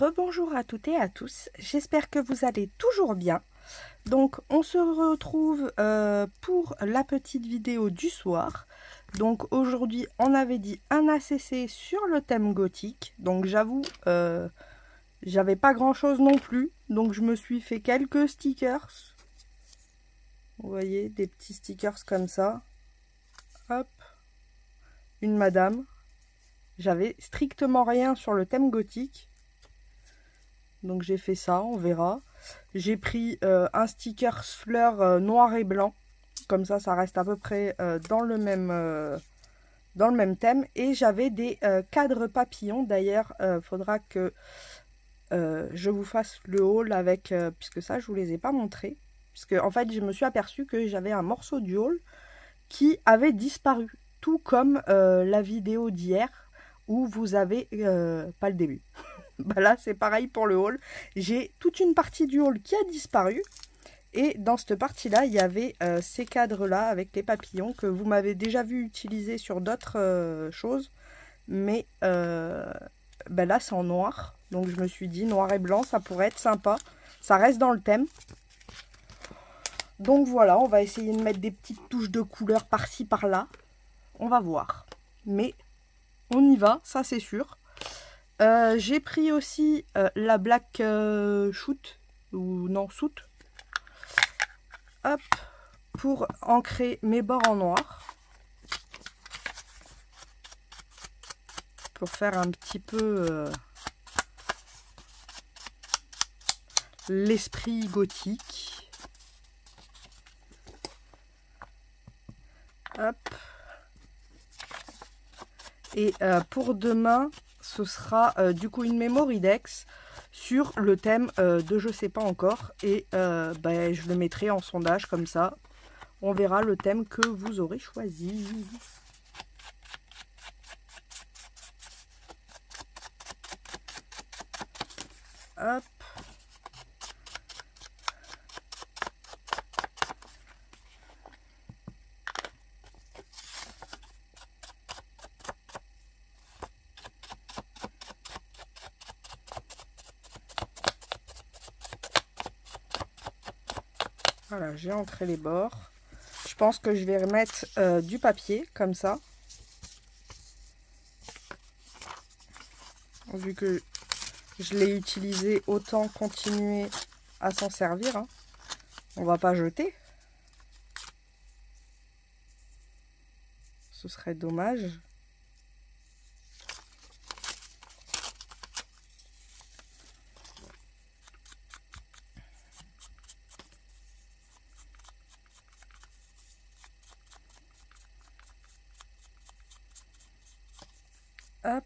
Rebonjour à toutes et à tous, j'espère que vous allez toujours bien. Donc on se retrouve pour la petite vidéo du soir. Donc aujourd'hui on avait dit un ACC sur le thème gothique. Donc j'avoue, j'avais pas grand chose non plus. Donc je me suis fait quelques stickers. Vous voyez, des petits stickers comme ça. Hop, une madame. J'avais strictement rien sur le thème gothique. Donc j'ai fait ça, on verra. J'ai pris un sticker fleur noir et blanc. Comme ça reste à peu près dans le même thème. Et j'avais des cadres papillons. D'ailleurs, faudra que je vous fasse le haul avec... puisque ça, je vous les ai pas montrés. Puisque en fait, je me suis aperçue que j'avais un morceau du haul qui avait disparu. Tout comme la vidéo d'hier où vous avez... pas le début. Bah là c'est pareil pour le haul, j'ai toute une partie du haul qui a disparu et dans cette partie là il y avait ces cadres là avec les papillons que vous m'avez déjà vu utiliser sur d'autres choses, mais bah là c'est en noir, donc je me suis dit noir et blanc ça pourrait être sympa, ça reste dans le thème. Donc voilà, on va essayer de mettre des petites touches de couleur par-ci par-là, on va voir, mais on y va, ça c'est sûr. J'ai pris aussi la Black Shoot, ou non, Soot, hop, pour ancrer mes bords en noir. Pour faire un petit peu l'esprit gothique. Hop. Et pour demain, ce sera du coup une Mémoridex sur le thème de je sais pas encore. Et bah, je le mettrai en sondage comme ça. On verra le thème que vous aurez choisi. Hop. Voilà, j'ai ancré les bords. Je pense que je vais remettre du papier, comme ça. Vu que je l'ai utilisé, autant continuer à s'en servir. Hein. On va pas jeter. Ce serait dommage. Hop.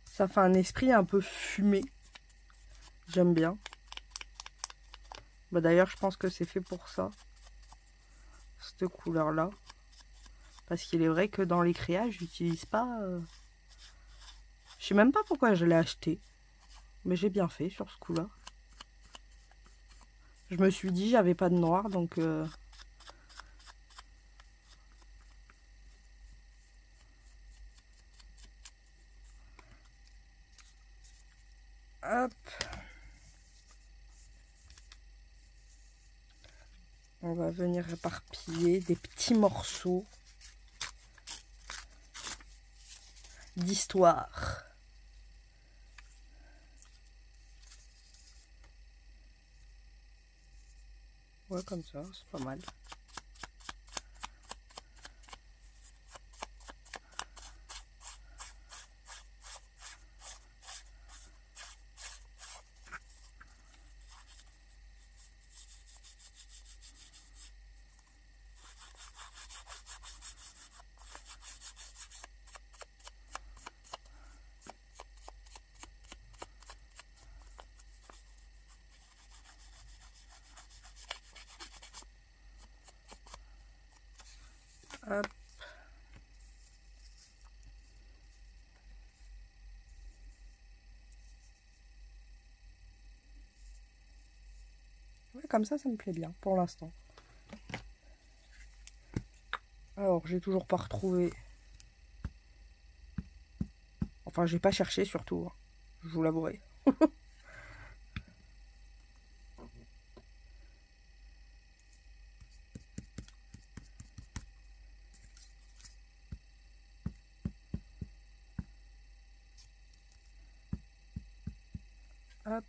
Ça fait un esprit un peu fumé. J'aime bien. Bah d'ailleurs, je pense que c'est fait pour ça. Cette couleur-là. Parce qu'il est vrai que dans les créages, j'utilise pas... Je sais même pas pourquoi je l'ai acheté. Mais j'ai bien fait sur ce coup-là. Je me suis dit, j'avais pas de noir, donc... Hop. On va venir éparpiller des petits morceaux d'histoire. Ouais, comme ça, c'est pas mal. Hop. Ouais, comme ça me plaît bien pour l'instant. Alors, j'ai toujours pas retrouvé. Enfin, j'ai pas cherché surtout, hein. Je vous l'avouerai. Hop.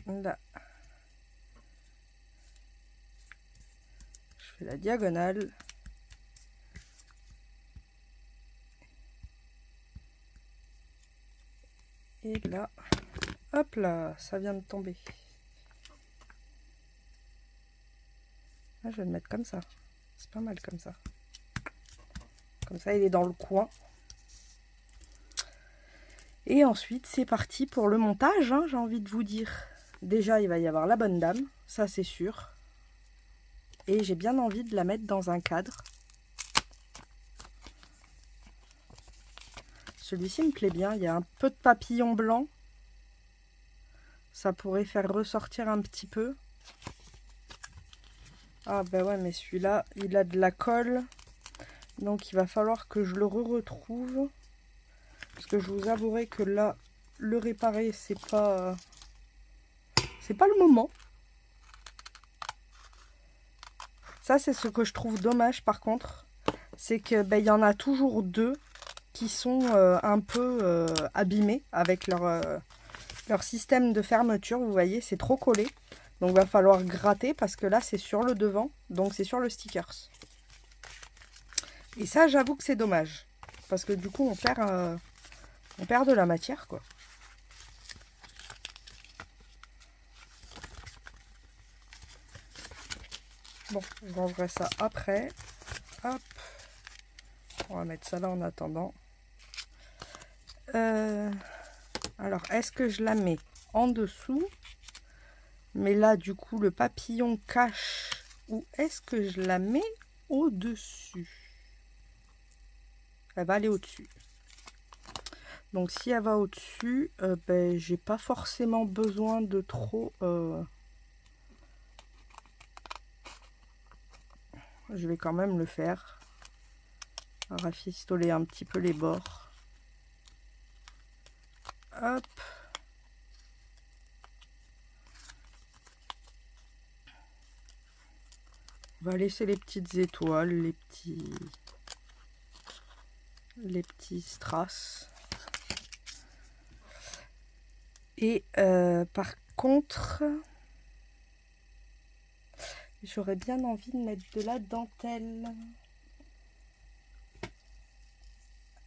Là. Je fais la diagonale. Et là, hop là, ça vient de tomber. Ah, je vais le mettre comme ça. C'est pas mal comme ça. Comme ça, il est dans le coin. Et ensuite, c'est parti pour le montage, hein, j'ai envie de vous dire. Déjà, il va y avoir la bonne dame, ça c'est sûr. Et j'ai bien envie de la mettre dans un cadre. Celui-ci me plaît bien, il y a un peu de papillon blanc. Ça pourrait faire ressortir un petit peu. Ah bah ouais, mais celui-là, il a de la colle. Donc il va falloir que je le retrouve. Parce que je vous avouerai que là, le réparer, c'est pas le moment. Ça, c'est ce que je trouve dommage par contre. C'est que ben, y en a toujours deux qui sont un peu abîmés avec leur système de fermeture. Vous voyez, c'est trop collé. Donc il va falloir gratter parce que là, c'est sur le devant. Donc c'est sur le stickers. Et ça, j'avoue que c'est dommage. Parce que du coup, on perd de la matière, quoi. Bon, je rangerai ça après. Hop. On va mettre ça là en attendant. Alors, est-ce que je la mets en dessous? Mais là, du coup, le papillon cache. Ou est-ce que je la mets au-dessus? Elle va aller au-dessus. Donc, si elle va au-dessus, ben, j'ai pas forcément besoin de trop... Je vais quand même le faire. Rafistoler un petit peu les bords. Hop. On va laisser les petites étoiles, les petits strass. Et par contre, j'aurais bien envie de mettre de la dentelle.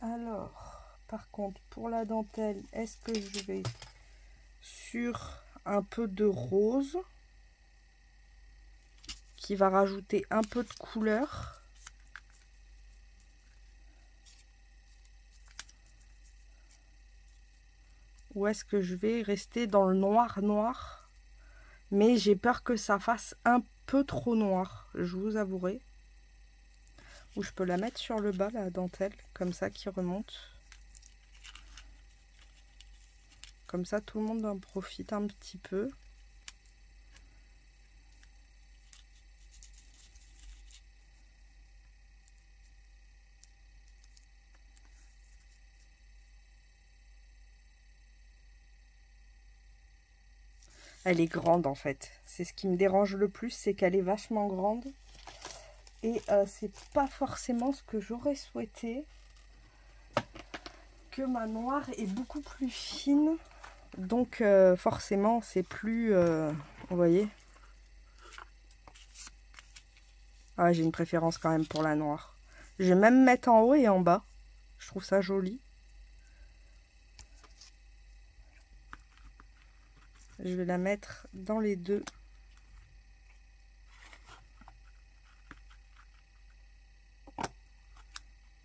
Alors, par contre, pour la dentelle, est-ce que je vais sur un peu de rose qui va rajouter un peu de couleur? Ou est-ce que je vais rester dans le noir, mais j'ai peur que ça fasse un peu trop noir, je vous avouerai. Ou je peux la mettre sur le bas, la dentelle, comme ça, qui remonte. Comme ça, tout le monde en profite un petit peu. Elle est grande en fait. C'est ce qui me dérange le plus, c'est qu'elle est vachement grande. Et c'est pas forcément ce que j'aurais souhaité. Que ma noire est beaucoup plus fine. Donc forcément c'est plus... vous voyez? Ah, j'ai une préférence quand même pour la noire. Je vais même mettre en haut et en bas. Je trouve ça joli. Je vais la mettre dans les deux.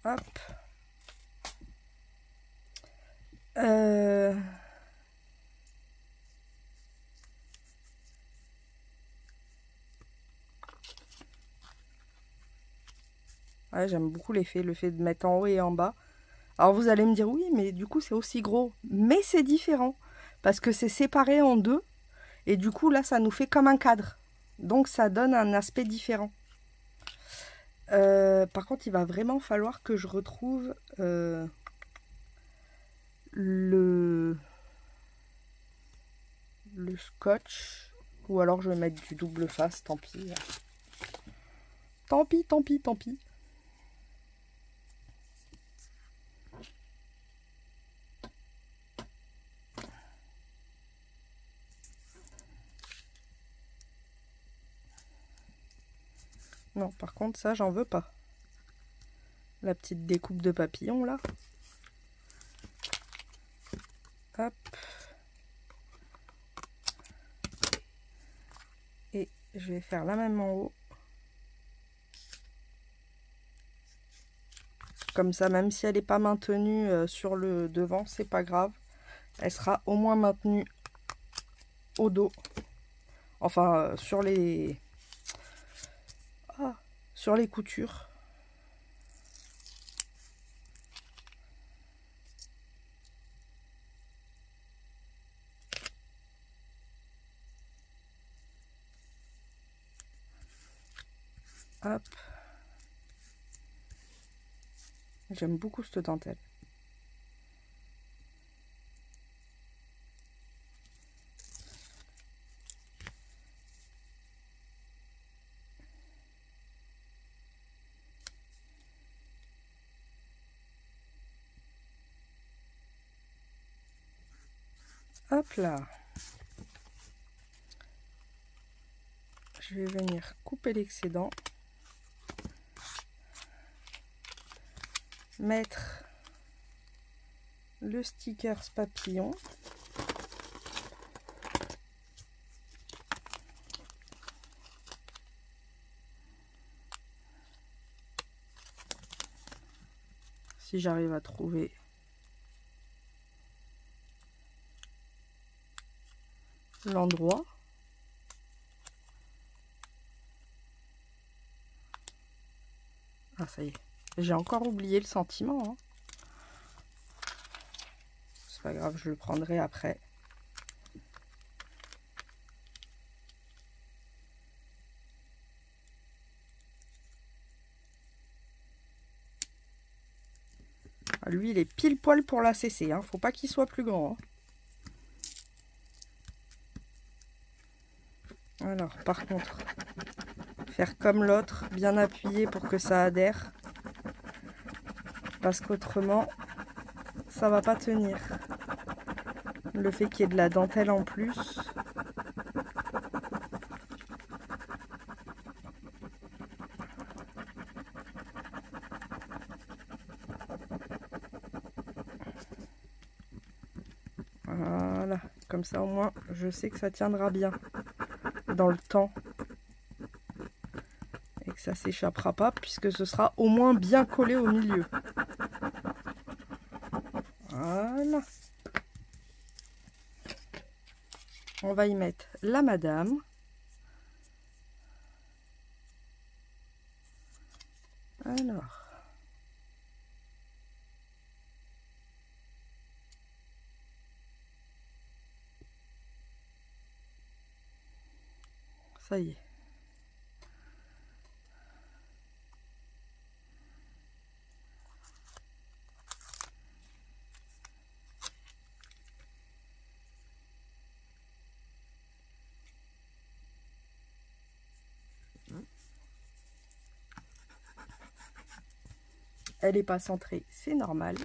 Hop. Ouais, j'aime beaucoup le fait de mettre en haut et en bas. Alors vous allez me dire oui, mais du coup c'est aussi gros. Mais c'est différent parce que c'est séparé en deux et du coup là ça nous fait comme un cadre. Donc ça donne un aspect différent. Par contre, il va vraiment falloir que je retrouve le scotch. Ou alors je vais mettre du double face, tant pis. Tant pis, tant pis, tant pis. Non, par contre, ça, j'en veux pas. La petite découpe de papillon, là. Hop. Et je vais faire la même en haut. Comme ça, même si elle n'est pas maintenue sur le devant, c'est pas grave. Elle sera au moins maintenue au dos. Enfin, sur les coutures. Hop. J'aime beaucoup cette dentelle. Hop là. Je vais venir couper l'excédent. Mettre le sticker papillon. Si j'arrive à trouver l'endroit. Ah, ça y est. J'ai encore oublié le sentiment. Hein. C'est pas grave, je le prendrai après. Ah, lui, il est pile poil pour la CC. Hein. Faut pas qu'il soit plus grand. Hein. Alors, par contre, faire comme l'autre, bien appuyer pour que ça adhère. Parce qu'autrement, ça va pas tenir. Le fait qu'il y ait de la dentelle en plus. Voilà, comme ça au moins, je sais que ça tiendra bien dans le temps. Et que ça s'échappera pas, puisque ce sera au moins bien collé au milieu. Voilà. On va y mettre la madame. Alors. Ça y est. Elle n'est pas centrée, c'est normal.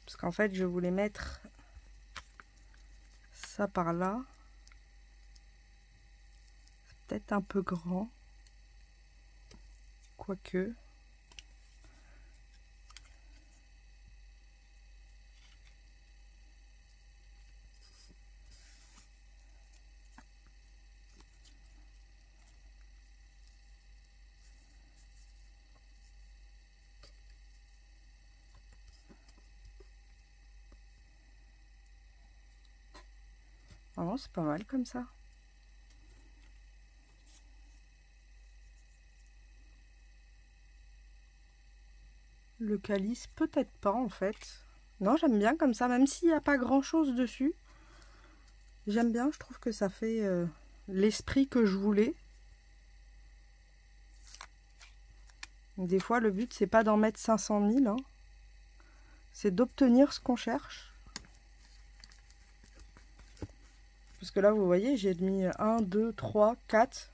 Parce qu'en fait, je voulais mettre ça par là. C'est peut-être un peu grand. Quoique. Oh, c'est pas mal comme ça. Le calice, peut-être pas en fait. Non, j'aime bien comme ça, même s'il n'y a pas grand chose dessus. J'aime bien, je trouve que ça fait l'esprit que je voulais. Des fois, le but, c'est pas d'en mettre 500 000. Hein. C'est d'obtenir ce qu'on cherche. Parce que là, vous voyez, j'ai mis 1, 2, 3, 4.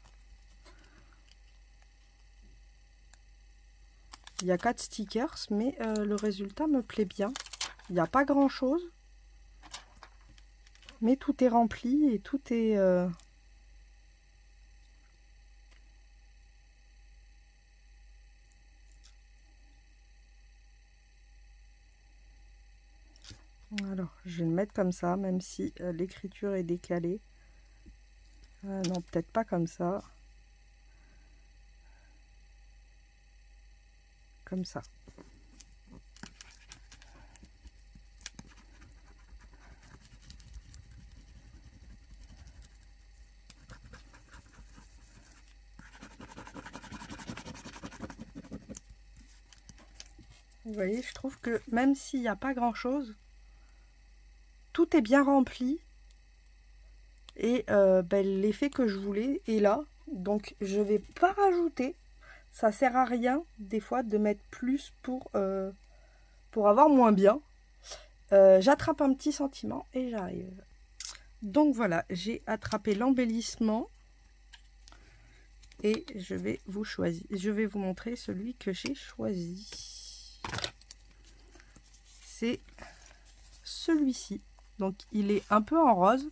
Il y a 4 stickers, mais le résultat me plaît bien. Il n'y a pas grand chose. Mais tout est rempli et tout est... Alors, je vais le mettre comme ça, même si l'écriture est décalée. Non, peut-être pas comme ça. Comme ça. Vous voyez, je trouve que même s'il n'y a pas grand-chose, tout est bien rempli. Et l'effet que je voulais est là. Donc, je vais pas rajouter. Ça sert à rien, des fois, de mettre plus pour avoir moins bien. J'attrape un petit sentiment et j'arrive. Donc, voilà, j'ai attrapé l'embellissement. Et je vais vous montrer celui que j'ai choisi. C'est celui-ci. Donc, il est un peu en rose.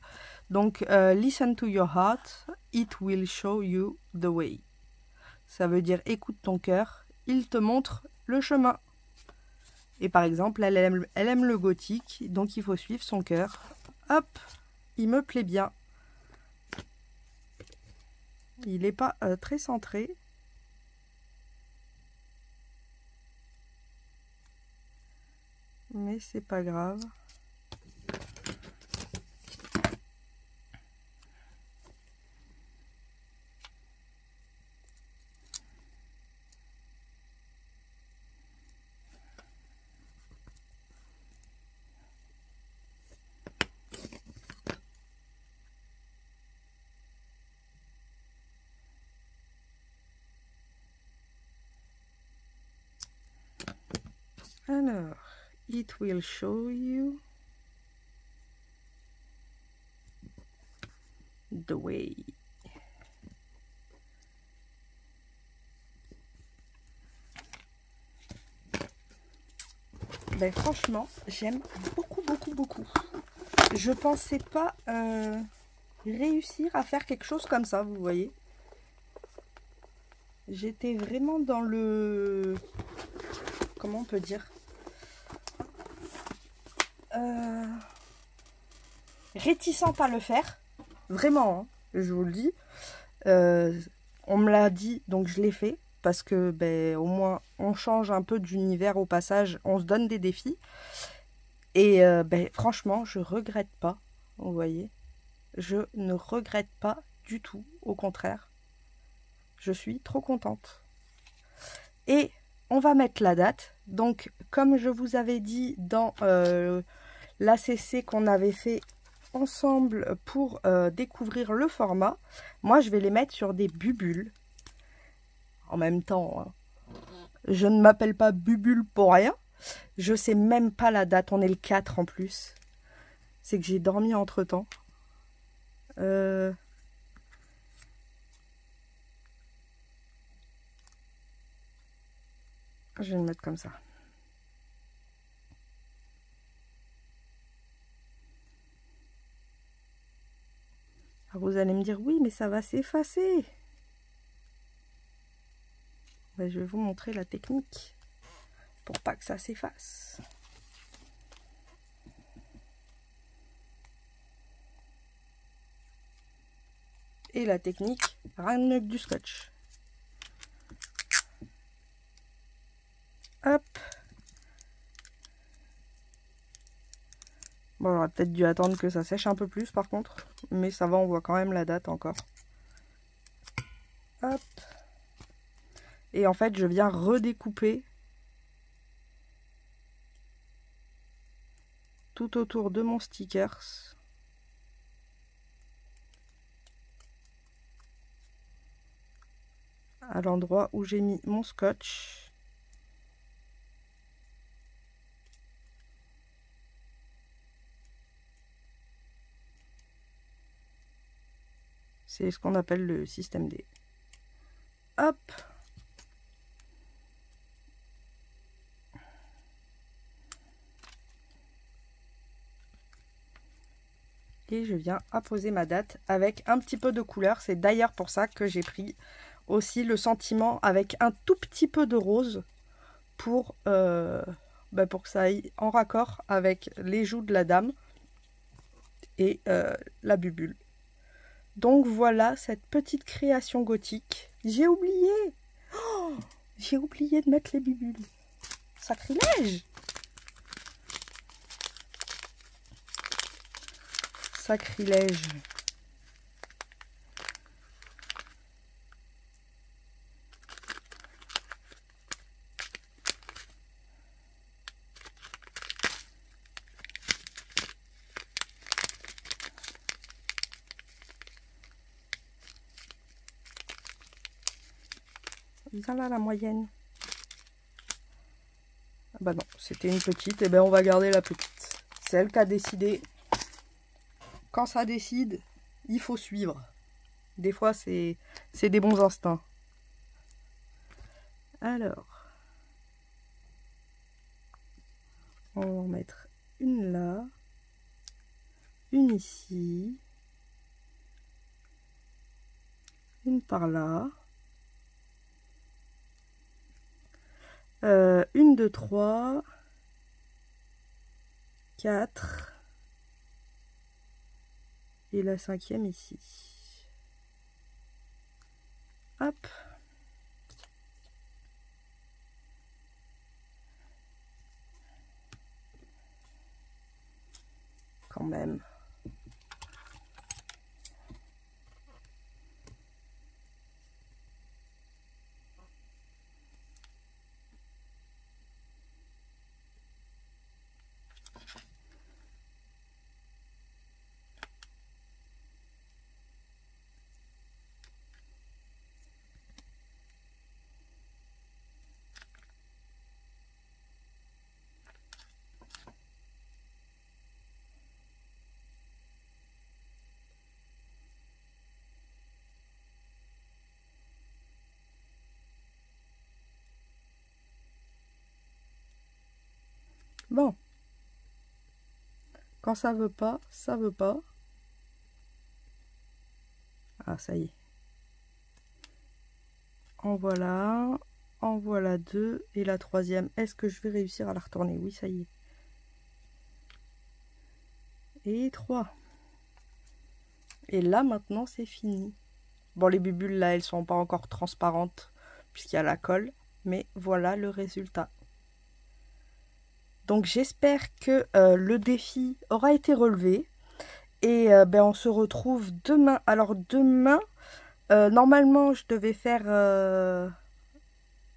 Donc, listen to your heart, it will show you the way. Ça veut dire écoute ton cœur, il te montre le chemin. Et par exemple, elle aime le gothique, donc il faut suivre son cœur. Hop, il me plaît bien. Il n'est pas très centré. Mais c'est pas grave. Alors, it will show you the way. Ben, franchement, j'aime beaucoup, beaucoup, beaucoup. Je pensais pas réussir à faire quelque chose comme ça, vous voyez. J'étais vraiment dans le... Comment on peut dire, réticente à le faire. Vraiment, hein, je vous le dis. On me l'a dit, donc je l'ai fait. Parce que, ben, au moins, on change un peu d'univers au passage. On se donne des défis. Et, ben, franchement, je regrette pas. Vous voyez. Je ne regrette pas du tout. Au contraire. Je suis trop contente. Et on va mettre la date. Donc, comme je vous avais dit dans l'ACC qu'on avait fait ensemble pour découvrir le format, moi, je vais les mettre sur des bubules. En même temps, hein, je ne m'appelle pas Bubule pour rien. Je sais même pas la date. On est le 4 en plus. C'est que j'ai dormi entre-temps. Je vais le mettre comme ça. Alors vous allez me dire, oui, mais ça va s'effacer. Ben, je vais vous montrer la technique pour pas que ça s'efface. Et la technique, rien de mieux que du scotch. Hop. Bon, j'aurais peut-être dû attendre que ça sèche un peu plus par contre. Mais ça va, on voit quand même la date encore. Hop. Et en fait, je viens redécouper tout autour de mon stickers. À l'endroit où j'ai mis mon scotch. C'est ce qu'on appelle le système D. Hop. Et je viens apposer ma date avec un petit peu de couleur. C'est d'ailleurs pour ça que j'ai pris aussi le sentiment avec un tout petit peu de rose pour que ça aille en raccord avec les joues de la dame et la bubule. Donc voilà cette petite création gothique. J'ai oublié, j'ai oublié de mettre les bubules. Sacrilège! Sacrilège. Viens là la moyenne. Ah bah non, c'était une petite, et ben on va garder la petite. C'est elle qui a décidé. Quand ça décide, il faut suivre. Des fois, c'est des bons instincts. Alors, on va en mettre une là, une ici, une par là, une, deux, trois, 4. Et la 5e ici. Hop. Quand même. Bon. Quand ça veut pas, ça veut pas. Ah, ça y est. En voilà 2. Et la 3e, est-ce que je vais réussir à la retourner? Oui, ça y est. Et 3. Et là, maintenant, c'est fini. Bon, les bubules, là, elles sont pas encore transparentes, puisqu'il y a la colle. Mais voilà le résultat. Donc, j'espère que le défi aura été relevé. Et on se retrouve demain. Alors, demain, normalement, je devais faire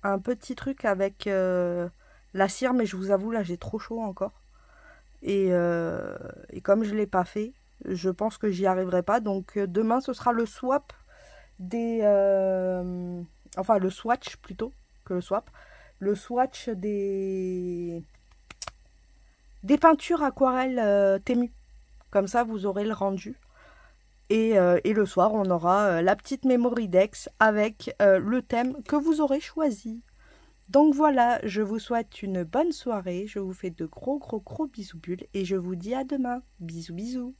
un petit truc avec la cire. Mais je vous avoue, là, j'ai trop chaud encore. Et comme je ne l'ai pas fait, je pense que j'y arriverai pas. Donc, demain, ce sera le swap des... enfin, le swatch plutôt que le swap. Le swatch des peintures aquarelles Temu. Comme ça, vous aurez le rendu. Et le soir, on aura la petite memory dex avec le thème que vous aurez choisi. Donc voilà, je vous souhaite une bonne soirée. Je vous fais de gros bisous bulles et je vous dis à demain. Bisous bisous.